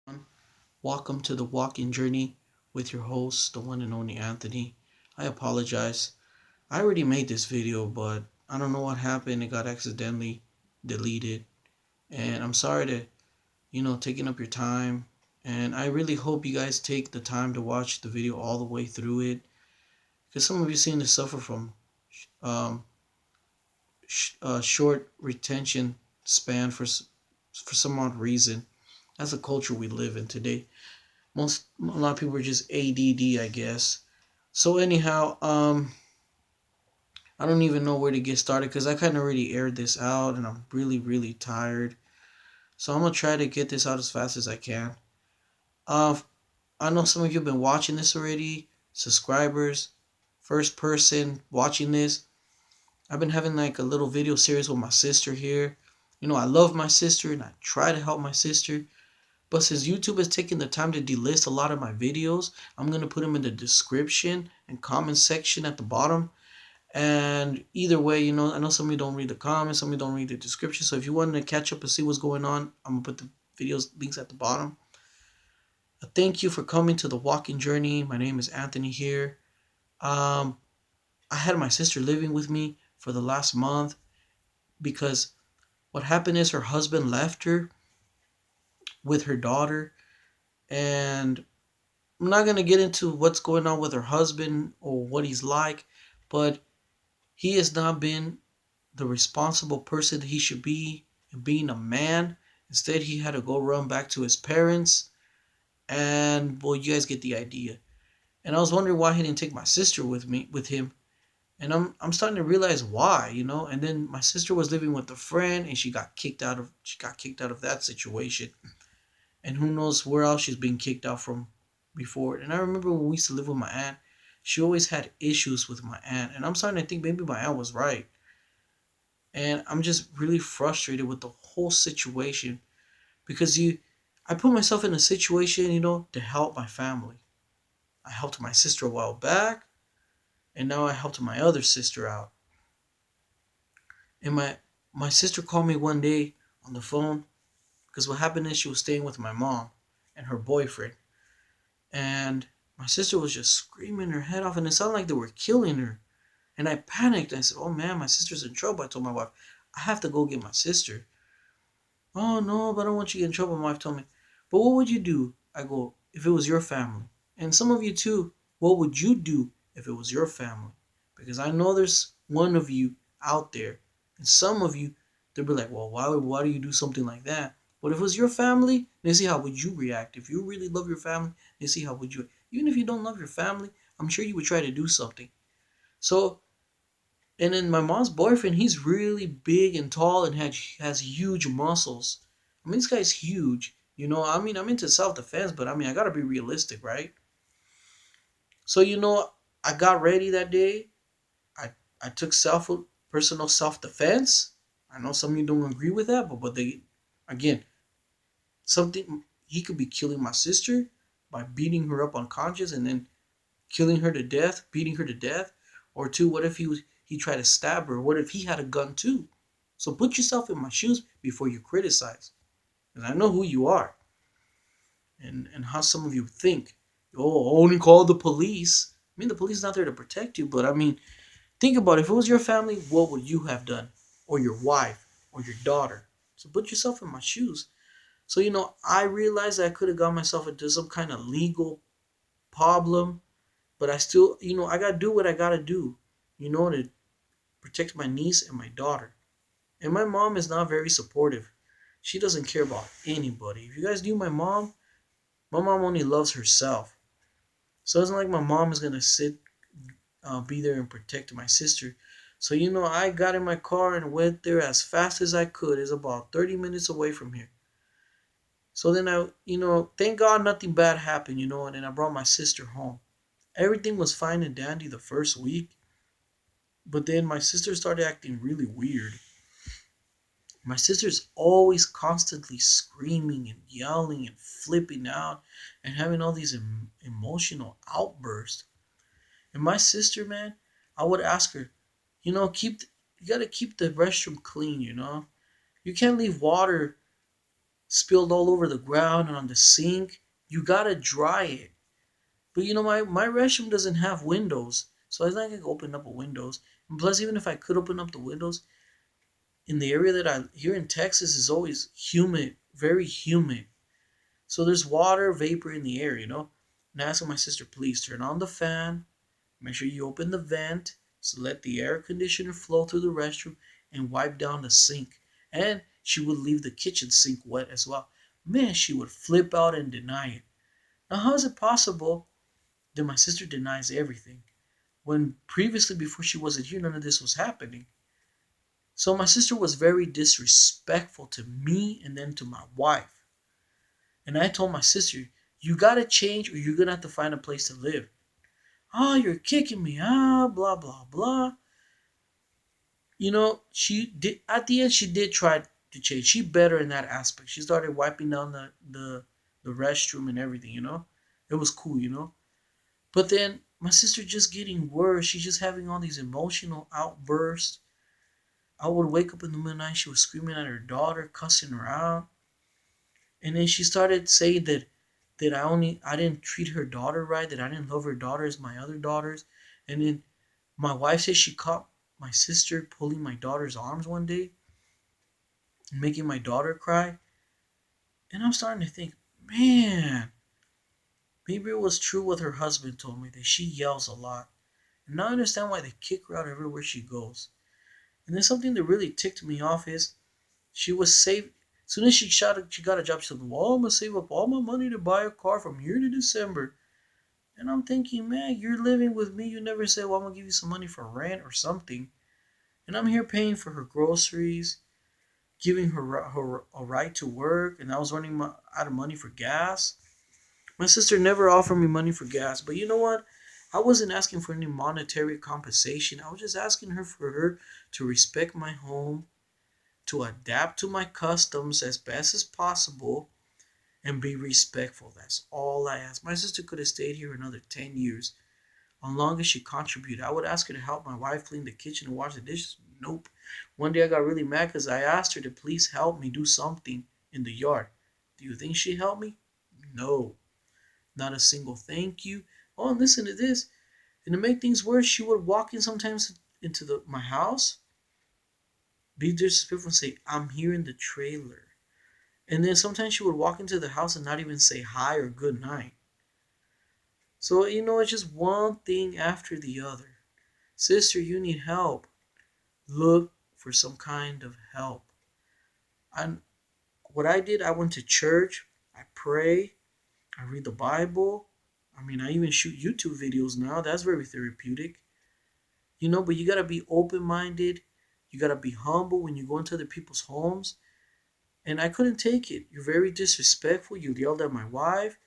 everyone. Welcome to the walking journey with your host, the one and only Anthony. I apologize. I already made this video, but I don't know what happened. It got accidentally deleted. And I'm sorry to, taking up your time. And I really hope you guys take the time to watch the video all the way through it. Because some of you seem to suffer from um, short retention span for some odd reason. That's the culture we live in today. A lot of people are just ADD, I guess. So anyhow, I don't even know where to get started because I kind of already aired this out and I'm really tired. So I'm gonna try to get this out as fast as I can. Uh, I know some of you have been watching this already, subscribers, first person watching this. I've been having like a little video series with my sister here. I love my sister and I try to help my sister. But since YouTube has taken the time to delist a lot of my videos, I'm going to put them in the description and comment section at the bottom. And either way, I know some of you don't read the comments, some of you don't read the description. So if you want to catch up and see what's going on, I'm going to put the videos links at the bottom. Thank you for coming to the walking journey. My name is Anthony here. Um, I had my sister living with me for the last month because what happened is her husband left her with her daughter, and I'm not going to get into what's going on with her husband or what he's like, but he has not been the responsible person that he should be in being a man. Instead, he had to go run back to his parents, and well, you guys get the idea. And I was wondering why he didn't take my sister with him, and I'm starting to realize why. And then my sister was living with a friend, and she got kicked out of that situation, and who knows where else she's been kicked out from before. And I remember when we used to live with my aunt, she always had issues with my aunt, and I'm starting to think maybe my aunt was right. And I'm just really frustrated with the whole situation because I put myself in a situation, to help my family. I helped my sister a while back, and now I helped my other sister out. And my sister called me one day on the phone because what happened is she was staying with my mom and her boyfriend. And my sister was just screaming her head off, and it sounded like they were killing her. And I panicked. I said, "Oh man, my sister's in trouble." I told my wife, "I have to go get my sister." "Oh no, but I don't want you to get in trouble." My wife told me, "But what would you do?" I go, "If it was your family." And some of you too, what would you do if it was your family? Because I know there's one of you out there, and some of you, they'll be like, "Well, why do you do something like that?" But if it was your family, then see how would you react. If you really love your family, then see how would you. Even if you don't love your family, I'm sure you would try to do something. So, and then my mom's boyfriend, he's really big and tall and has huge muscles. I mean, this guy's huge. I mean, I'm into self defense, but I mean, I gotta be realistic, right? So, I got ready that day. I took personal self defense. I know some of you don't agree with that, but again, something he could be killing my sister by beating her up unconscious and then killing her to death, beating her to death, or two, what if he tried to stab her? What if he had a gun too? So put yourself in my shoes before you criticize, because I know who you are and how some of you think. Oh, only call the police. I mean, the police is not there to protect you, but I mean, think about it. If it was your family, what would you have done, or your wife, or your daughter? So put yourself in my shoes. So I realized I could have got myself into some kind of legal problem, but I still, I gotta do what I gotta do, to protect my niece and my daughter. And my mom is not very supportive. She doesn't care about anybody. If you guys knew my mom only loves herself. So it's not like my mom is gonna be there and protect my sister. So I got in my car and went there as fast as I could. It's about 30 minutes away from here. So then thank God nothing bad happened, and then I brought my sister home. Everything was fine and dandy the first week, but then my sister started acting really weird. My sister's always constantly screaming and yelling and flipping out and having all these emotional outbursts. And my sister, man, I would ask her, you gotta keep the restroom clean. You can't leave water spilled all over the ground and on the sink. You gotta dry it. But my restroom doesn't have windows, so it's not gonna open up a windows. And plus, even if I could open up the windows, in the area that I here in Texas is always humid, very humid. So there's water vapor in the air, And I asked my sister, please turn on the fan, make sure you open the vent, so let the air conditioner flow through the restroom and wipe down the sink. And she would leave the kitchen sink wet as well. Man, she would flip out and deny it. Now, how is it possible that my sister denies everything when previously, before she wasn't here, none of this was happening? So my sister was very disrespectful to me and then to my wife. And I told my sister, you gotta change or you're gonna have to find a place to live. Oh, you're kicking me out, blah, blah, blah. She did, at the end, she did try to change. She better in that aspect. She started wiping down the restroom and everything. It was cool. But then my sister just getting worse. She's just having all these emotional outbursts. I would wake up in the middle of the night. She was screaming at her daughter, cussing her out. And then she started saying that I didn't treat her daughter right, that I didn't love her daughter as my other daughters. And then my wife said she caught my sister pulling my daughter's arms one day, making my daughter cry. And I'm starting to think, man, maybe it was true what her husband told me, that she yells a lot. And now I understand why they kick her out everywhere she goes. And then something that really ticked me off is she was saved. As soon as she got a job, she said, well, I'm going to save up all my money to buy a car from here to December. And I'm thinking, man, you're living with me. You never say, well, I'm going to give you some money for rent or something. And I'm here paying for her groceries, giving her a right to work. And I was running out of money for gas. My sister never offered me money for gas. But you know what? I wasn't asking for any monetary compensation. I was just asking her for her to respect my home, to adapt to my customs as best as possible, and be respectful. That's all I ask. My sister could have stayed here another 10 years. As long as she contributed. I would ask her to help my wife clean the kitchen and wash the dishes. Nope. One day I got really mad because I asked her to please help me do something in the yard. Do you think she helped me? No. Not a single thank you. Oh, and listen to this. And to make things worse, she would walk in sometimes into my house, be disrespectful and say, I'm here in the trailer. And then sometimes she would walk into the house and not even say hi or good night. So, it's just one thing after the other. Sister, you need help. Look for some kind of help. And what I did, I went to church, I pray, I read the Bible. I mean, I even shoot YouTube videos now. That's very therapeutic. But you got to be open minded. You got to be humble when you go into other people's homes. And I couldn't take it. You're very disrespectful. You yelled at my wife.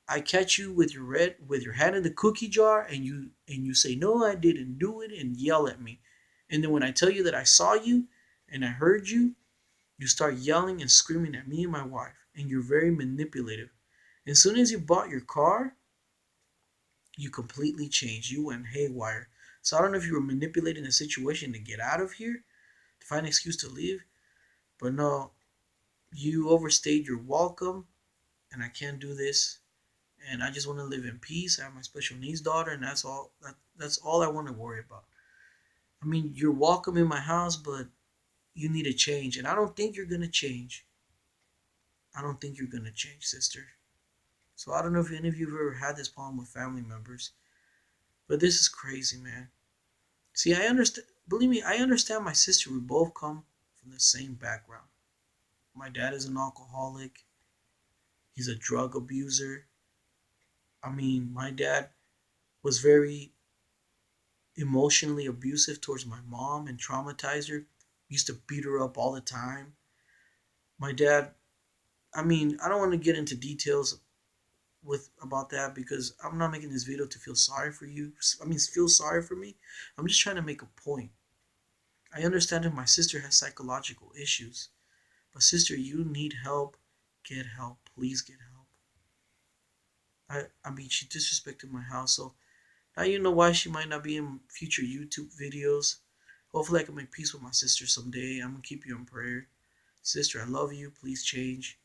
I catch you with your hand in the cookie jar and you say, no, I didn't do it, and yell at me. And then when I tell you that I saw you and I heard you, you start yelling and screaming at me and my wife. And you're very manipulative. As soon as you bought your car, you completely changed. You went haywire. So I don't know if you were manipulating the situation to get out of here, to find an excuse to leave. But no, you overstayed your welcome, and I can't do this. And I just want to live in peace. I have my special needs daughter, and that's all. That's all I want to worry about. I mean, you're welcome in my house, but you need to change, and I don't think you're gonna change. I don't think you're gonna change, sister. So I don't know if any of you have ever had this problem with family members, but this is crazy, man. See, I understand. Believe me, I understand my sister. We both come from the same background. My dad is an alcoholic. He's a drug abuser. I mean, my dad was very emotionally abusive towards my mom and traumatized her. Used to beat her up all the time. My dad, I mean, I don't want to get into details with about that because I'm not making this video to feel sorry for you. I mean, feel sorry for me. I'm just trying to make a point. I understand if my sister has psychological issues, but sister, you need help. Get help. Please get help. I mean, she disrespected my house, so now you know why she might not be in future YouTube videos. Hopefully, I can make peace with my sister someday. I'm gonna keep you in prayer. Sister, I love you. Please change.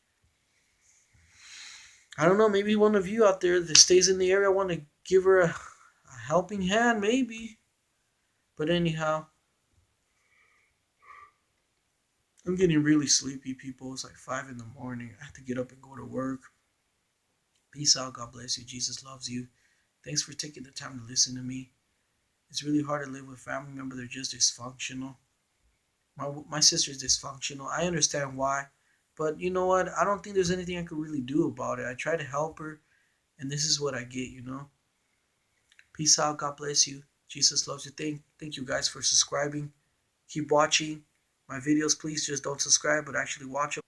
I don't know. Maybe one of you out there that stays in the area want to give her a helping hand, maybe. But anyhow, I'm getting really sleepy, people. It's like 5 in the morning. I have to get up and go to work. Peace out. God bless you. Jesus loves you. Thanks for taking the time to listen to me. It's really hard to live with family members. They're just dysfunctional. My sister's dysfunctional. I understand why. But you know what? I don't think there's anything I could really do about it. I try to help her, and this is what I get. Peace out. God bless you. Jesus loves you. Thank you guys for subscribing. Keep watching my videos. Please just don't subscribe, but actually watch them.